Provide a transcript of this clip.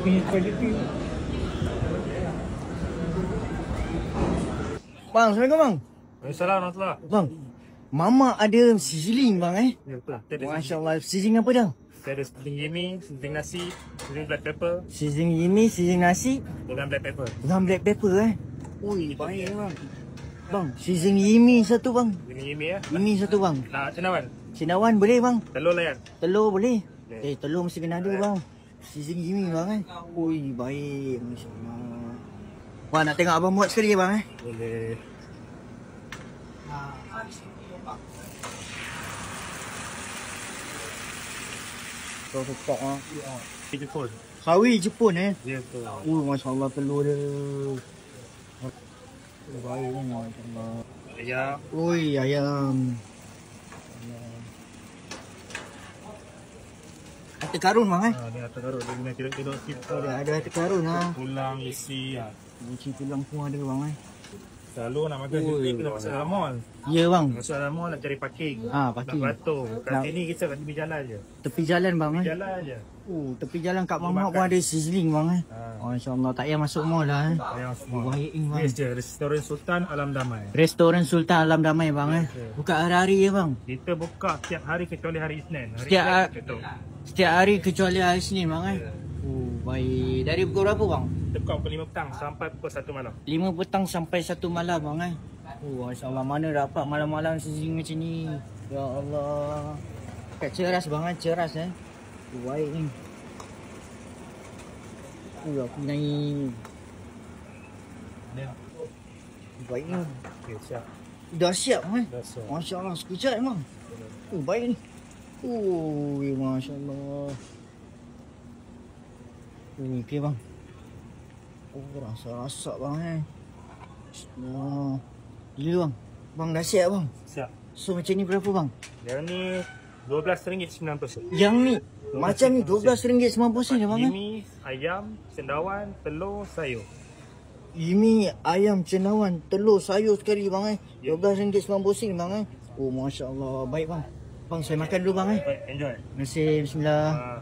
punya kualiti. Bang, Assalamualaikum bang. Waalaikumsalam. Bang, Mama ada sizzling bang Ya betul. Masya Allah. Sizzling apa dah? Kita ada sizzling yummy, sizzling nasi, sizzling black pepper Sizzling ini, sizzling nasi dengan black pepper. dengan black pepper Ui, baik bang. Bang, sizzling yimi satu bang. Sizzling yummy ya. Yimi satu bang. Nak cendawan? Cinawan boleh bang. Telur layan. Telur boleh. Boleh. Telur mesti kena ada bang. Sizzling yimi bang Ui, baik. Masya Allah. Wah, nak tengok abang buat sekali bang Boleh. Telur tekak Jepun. Sawi Jepun Ya betul. Masya Allah telur dia. Baik bang, Masya Allah. Ayam. Ui, ayam. Harta karun bang Ni atas garut dia guna tidur-tidur kita. Ada harta karun Tulang isi Kunci tulang pun ada bang Selalu nak makan sizzling kita masuk dalam mall. Ya bang. Masuk dalam mall nak cari parking. Parking. Nak beratur. Kat Nak- sini kita kat tepi jalan je. Tepi jalan bang Jalan je. tepi jalan kat Mamak Makan. pun ada sizzling bang Ha. Masya Allah, tak payah masuk mall lah Ayam semua. Baik ni bang. Yes je. Restoran Sultan Alam Damai. Restoran Sultan Alam Damai bang Buka hari-hari ya bang. Kita buka setiap hari kecuali hari Isnin. Hari Setiap Isnin hari- tutup. Setiap hari kecuali hari Senin bang baik. Dari pukul berapa bang? Buka pukul 5 petang sampai pukul 1 malam. 5 petang sampai 1 malam bang Masya Allah, mana dapat malam-malam sizzling macam ni. Ya Allah. Kat ceras bang ceras baik ni. Aku naik. Ya. Baik ni. Okay, siap. Dah siap Dah siap. Masya Allah, sekejap bang. Baik ni. Masya Allah. Okey bang. Rasa-rasa bang Bismillah. Gila bang. Bang dah siap bang. Siap. So macam ni berapa bang? Yang ni RM12.90. Yang ni macam ni RM12.90 ya bang Ini ayam, cendawan, telur, sayur. Ini ayam cendawan, telur, sayur sekali bang RM12.90 bang Masya Allah. Baik bang. Bang saya makan dulu bang Baik, enjoy. Terima kasih. Bismillah. Ah.